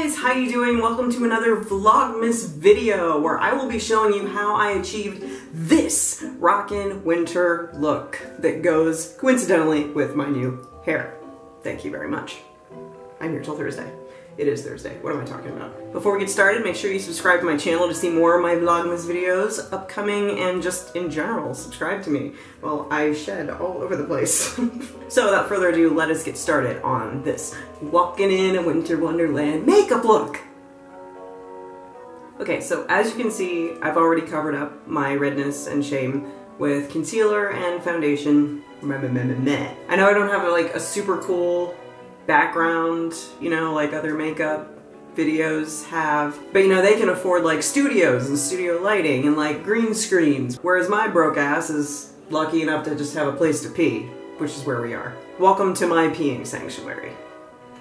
guys, how you doing? Welcome to another Vlogmas video where I will be showing you how I achieved this rockin' winter look that goes coincidentally with my new hair. Thank you very much. I'm here till Thursday. It is Thursday. What am I talking about? Before we get started, make sure you subscribe to my channel to see more of my Vlogmas videos upcoming and just in general, subscribe to me. Well, I shed all over the place. So without further ado, let us get started on this walking in a winter wonderland makeup look. Okay, so as you can see, I've already covered up my redness and shame with concealer and foundation. I know I don't have like a super cool background, you know, like other makeup videos have, but you know, they can afford like studios and studio lighting and like green screens, whereas my broke ass is lucky enough to just have a place to pee, which is where we are. Welcome to my peeing sanctuary.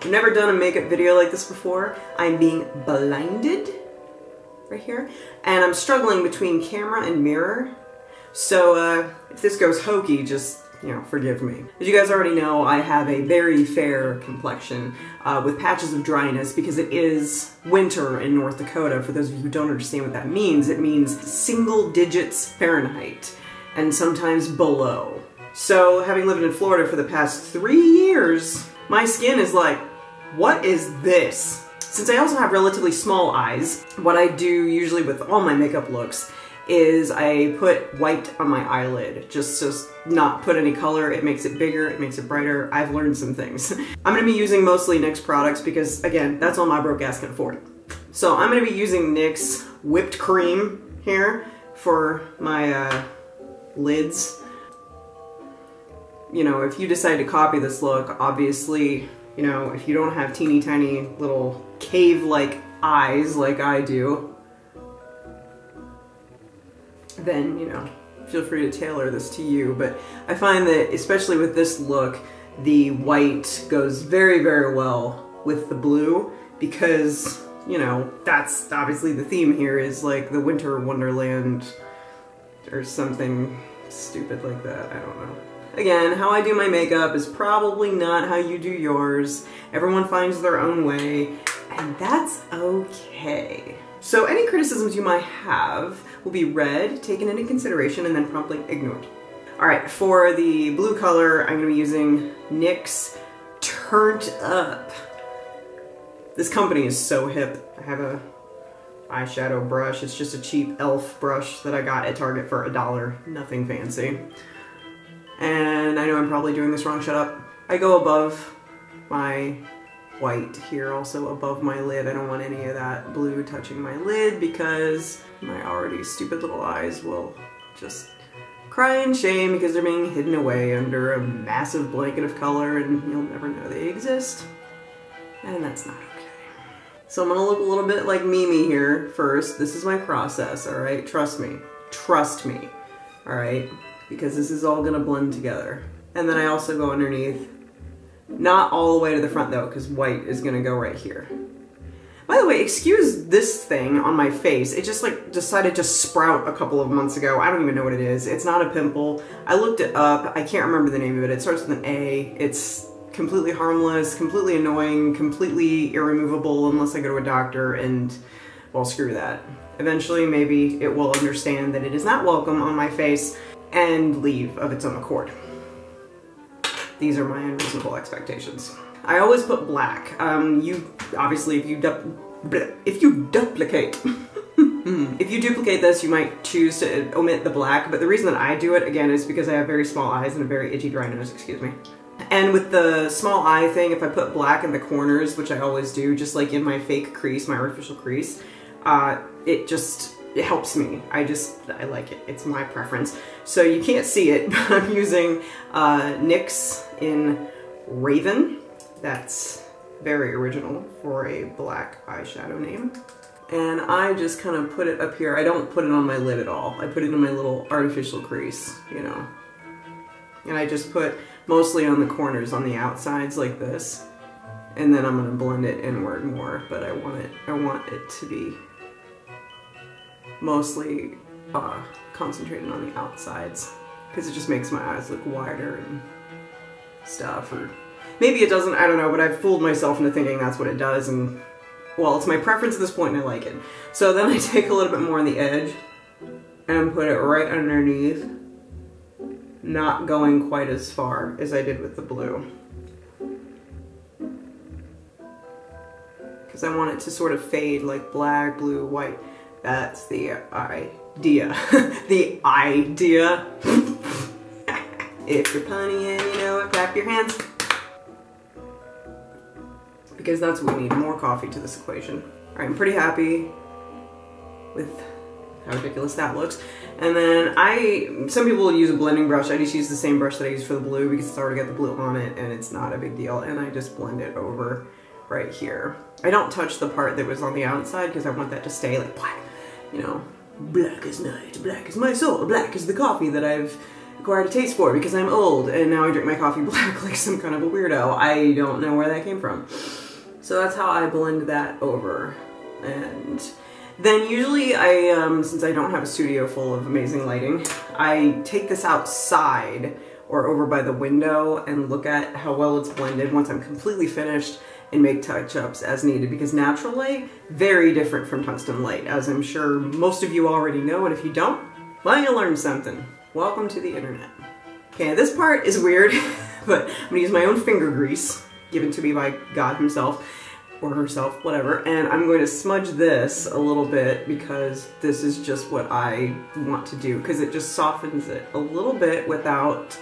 I've never done a makeup video like this before. I'm being blinded right here, and I'm struggling between camera and mirror, so if this goes hokey, just, you know, forgive me. As you guys already know, I have a very fair complexion with patches of dryness because it is winter in North Dakota. For those of you who don't understand what that means, it means single digits Fahrenheit and sometimes below. So having lived in Florida for the past 3 years, my skin is like, what is this? Since I also have relatively small eyes, what I do usually with all my makeup looks is I put white on my eyelid, just to not put any color. It makes it bigger, it makes it brighter. I've learned some things. I'm gonna be using mostly NYX products because, again, that's all my broke ass can afford. So I'm gonna be using NYX whipped cream here for my lids. You know, if you decide to copy this look, obviously, you know, if you don't have teeny tiny little cave-like eyes like I do, then, you know, feel free to tailor this to you. But I find that, especially with this look, the white goes very, very well with the blue because, you know, that's obviously the theme here, is like the winter wonderland or something stupid like that. I don't know. Again, how I do my makeup is probably not how you do yours. Everyone finds their own way, and that's okay. So any criticisms you might have will be read, taken into consideration, and then promptly ignored. Alright, for the blue color, I'm going to be using NYX Turned Up. This company is so hip. I have a eyeshadow brush. It's just a cheap e.l.f. brush that I got at Target for $1. Nothing fancy. And I know I'm probably doing this wrong, shut up. I go above my white here, also above my lid. I don't want any of that blue touching my lid because my already stupid little eyes will just cry in shame because they're being hidden away under a massive blanket of color and you'll never know they exist. And that's not okay. So I'm gonna look a little bit like Mimi here first. This is my process, alright? Trust me. Trust me. Alright? Because this is all gonna blend together. And then I also go underneath. Not all the way to the front though, because white is gonna go right here. By the way, excuse this thing on my face. It just like decided to sprout a couple of months ago. I don't even know what it is. It's not a pimple. I looked it up. I can't remember the name of it. It starts with an A. It's completely harmless, completely annoying, completely irremovable unless I go to a doctor, and well, screw that. Eventually, maybe it will understand that it is not welcome on my face and leave of its own accord. These are my unreasonable expectations. I always put black. You obviously, if you duplicate, if you duplicate this, you might choose to omit the black. But the reason that I do it again is because I have very small eyes and a very itchy, dry nose. Excuse me. And with the small eye thing, if I put black in the corners, which I always do, just like in my fake crease, my artificial crease, it helps me. I like it. It's my preference. So you can't see it, but I'm using NYX in Raven. That's very original for a black eyeshadow name. And I just kind of put it up here. I don't put it on my lid at all. I put it in my little artificial crease, you know. And I just put mostly on the corners, on the outsides like this. And then I'm gonna blend it inward more, but I want it to be mostly concentrated on the outsides because it just makes my eyes look wider and stuff. Or maybe it doesn't, I don't know, but I've fooled myself into thinking that's what it does, and well, it's my preference at this point and I like it. So then I take a little bit more on the edge and put it right underneath, not going quite as far as I did with the blue. Because I want it to sort of fade like black, blue, white. That's the idea. The idea. If you're punny and you know it, clap your hands. Because that's what we need, more coffee to this equation. All right, I'm pretty happy with how ridiculous that looks. And then some people will use a blending brush. I just use the same brush that I use for the blue because it's already got the blue on it and it's not a big deal. And I just blend it over right here. I don't touch the part that was on the outside because I want that to stay like black, you know, black as night, black as my soul, black as the coffee that I've acquired a taste for because I'm old and now I drink my coffee black like some kind of a weirdo. I don't know where that came from. So that's how I blend that over. And then usually since I don't have a studio full of amazing lighting, I take this outside or over by the window and look at how well it's blended once I'm completely finished and make touch-ups as needed, because natural light, very different from tungsten light, as I'm sure most of you already know, and if you don't, well, you learned something. Welcome to the internet. Okay, this part is weird, but I'm gonna use my own finger grease, given to me by God himself, or herself, whatever, and I'm going to smudge this a little bit because this is just what I want to do, because it just softens it a little bit without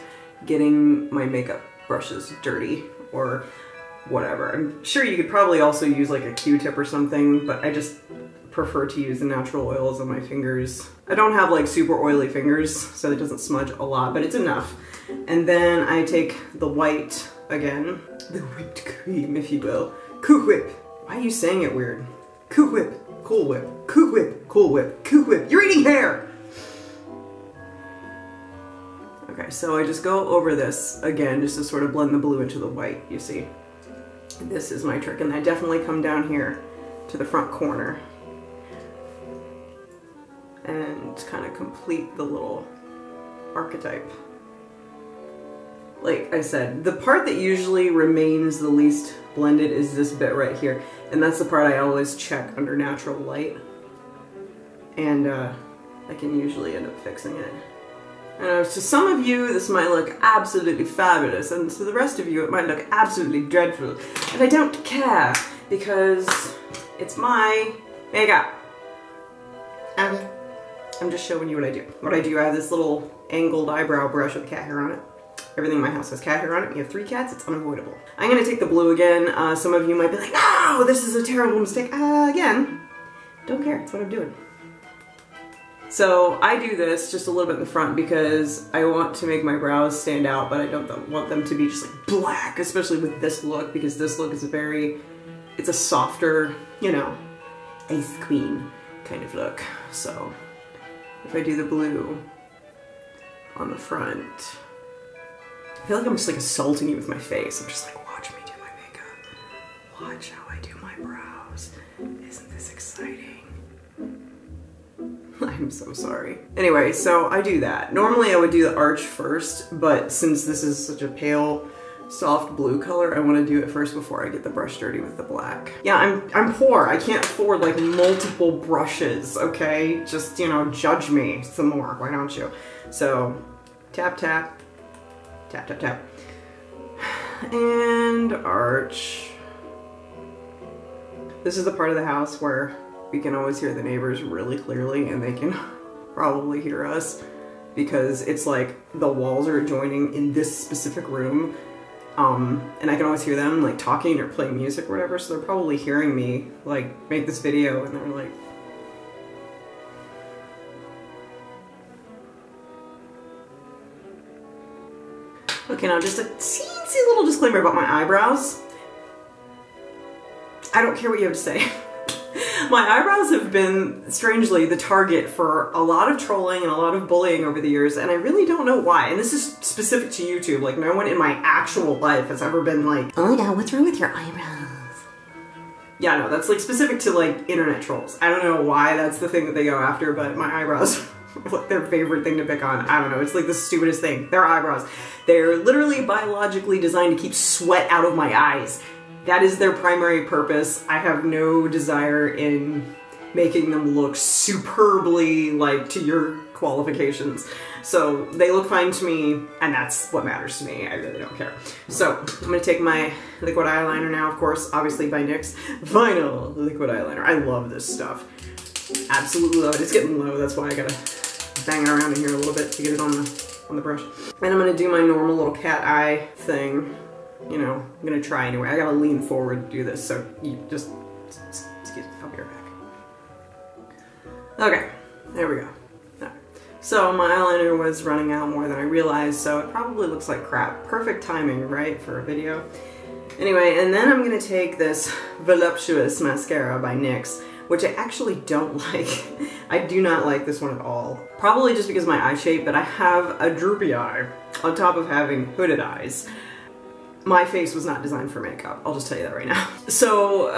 getting my makeup brushes dirty or whatever. I'm sure you could probably also use like a Q-tip or something, but I just prefer to use the natural oils on my fingers. I don't have like super oily fingers, so it doesn't smudge a lot, but it's enough. And then I take the white again, the whipped cream, if you will. Cool Whip. Why are you saying it weird? Cool Whip, Cool Whip, Cool Whip, Cool Whip, Cool Whip. You're eating hair! Okay, so I just go over this again, just to sort of blend the blue into the white, you see. This is my trick, and I definitely come down here to the front corner and kind of complete the little archetype. Like I said, the part that usually remains the least blended is this bit right here, and that's the part I always check under natural light, and I can usually end up fixing it. To some of you, this might look absolutely fabulous, and to the rest of you, it might look absolutely dreadful. And I don't care, because it's my makeup. Okay. I'm just showing you what I do. What I do, I have this little angled eyebrow brush with cat hair on it. Everything in my house has cat hair on it. You have 3 cats, it's unavoidable. I'm gonna take the blue again. Some of you might be like, no, this is a terrible mistake. Again, don't care, it's what I'm doing. So I do this just a little bit in the front because I want to make my brows stand out, but I don't want them to be just like black, especially with this look, because this look is it's a softer, you know, ice queen kind of look. So if I do the blue on the front, I feel like I'm just like assaulting you with my face. I'm just like, watch me do my makeup. Watch how I do my brows. Isn't this exciting? I'm so sorry. Anyway, so I do that. Normally I would do the arch first, but since this is such a pale, soft blue color, I want to do it first before I get the brush dirty with the black. Yeah, I'm poor. I can't afford like multiple brushes, okay? Just, you know, judge me some more, why don't you? So, tap, tap, tap, tap, tap. And arch. This is the part of the house where we can always hear the neighbors really clearly, and they can probably hear us because it's like the walls are joining in this specific room, and I can always hear them like talking or playing music or whatever, so they're probably hearing me like make this video, and they're like, okay, now just a teensy little disclaimer about my eyebrows. I don't care what you have to say. My eyebrows have been, strangely, the target for a lot of trolling and a lot of bullying over the years, and I really don't know why. And this is specific to YouTube. Like, no one in my actual life has ever been like, oh my god, what's wrong with your eyebrows? Yeah, no, that's like specific to like internet trolls. I don't know why that's the thing that they go after, but my eyebrows are like their favorite thing to pick on. I don't know, it's like the stupidest thing. Their eyebrows. They're literally biologically designed to keep sweat out of my eyes. that is their primary purpose. I have no desire in making them look superbly like to your qualifications. So they look fine to me, and that's what matters to me. I really don't care. So I'm gonna take my liquid eyeliner now, of course, obviously by NYX Vinyl Liquid Eyeliner. I love this stuff. Absolutely love it. It's getting low, that's why I gotta bang it around in here a little bit to get it on the brush. And I'm gonna do my normal little cat eye thing. You know, I'm gonna try anyway. I gotta lean forward to do this, so you just, excuse me, I'll be right back. Okay, there we go. Right. So my eyeliner was running out more than I realized, so it probably looks like crap. Perfect timing, right, for a video? Anyway, and then I'm gonna take this Voluptuous mascara by NYX, which I actually don't like. I do not like this one at all. Probably just because of my eye shape, but I have a droopy eye on top of having hooded eyes. My face was not designed for makeup, I'll just tell you that right now. So,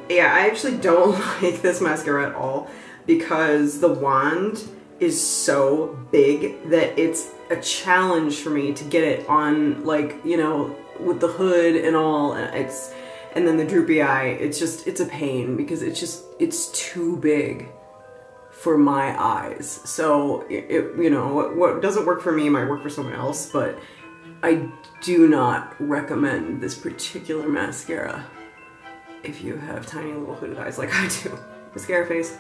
yeah, I actually don't like this mascara at all because the wand is so big that it's a challenge for me to get it on, like, you know, with the hood and all, and then the droopy eye, it's a pain because it's too big for my eyes. So, you know, what doesn't work for me might work for someone else, but I do not recommend this particular mascara if you have tiny little hooded eyes like I do. Mascara face.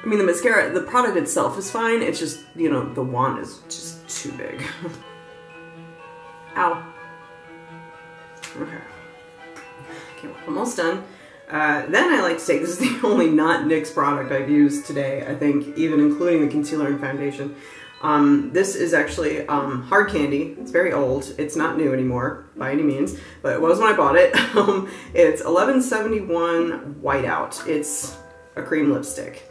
I mean, the mascara, the product itself is fine, it's just, you know, the wand is just too big. Ow. Okay. Okay, well, almost done. Then I like to take, this is the only not NYX product I've used today, I think, even including the concealer and foundation. This is actually Hard Candy. It's very old. It's not new anymore by any means, but it was when I bought it. It's 1171 Whiteout. It's a cream lipstick.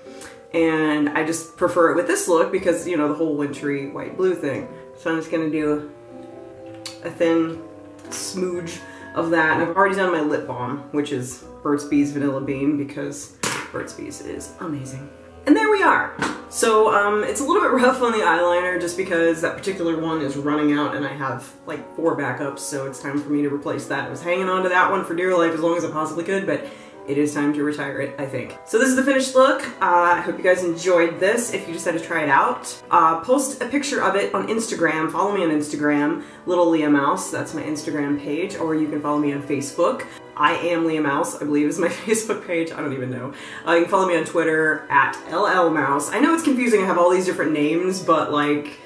And I just prefer it with this look because, you know, the whole wintry white blue thing. So I'm just gonna do a thin smooge of that. And I've already done my lip balm, which is Burt's Bees Vanilla Bean, because Burt's Bees is amazing. And there we are. So it's a little bit rough on the eyeliner just because that particular one is running out and I have like 4 backups, so it's time for me to replace that. I was hanging on to that one for dear life as long as I possibly could, but it is time to retire it, I think. So this is the finished look. I hope you guys enjoyed this. If you decided to try it out, post a picture of it on Instagram. Follow me on Instagram, Little LeahMouse. That's my Instagram page, or you can follow me on Facebook. I am LeahMouse, I believe is my Facebook page. I don't even know. You can follow me on Twitter at LLMouse. I know it's confusing. I have all these different names, but like,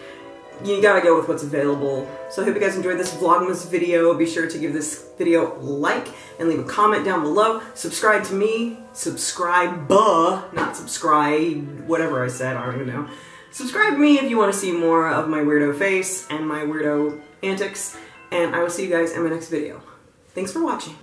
you gotta go with what's available. So I hope you guys enjoyed this Vlogmas video. Be sure to give this video a like and leave a comment down below. Subscribe to me. Subscribe, not subscribe, whatever I said, I don't even know. Subscribe to me if you want to see more of my weirdo face and my weirdo antics. And I will see you guys in my next video. Thanks for watching.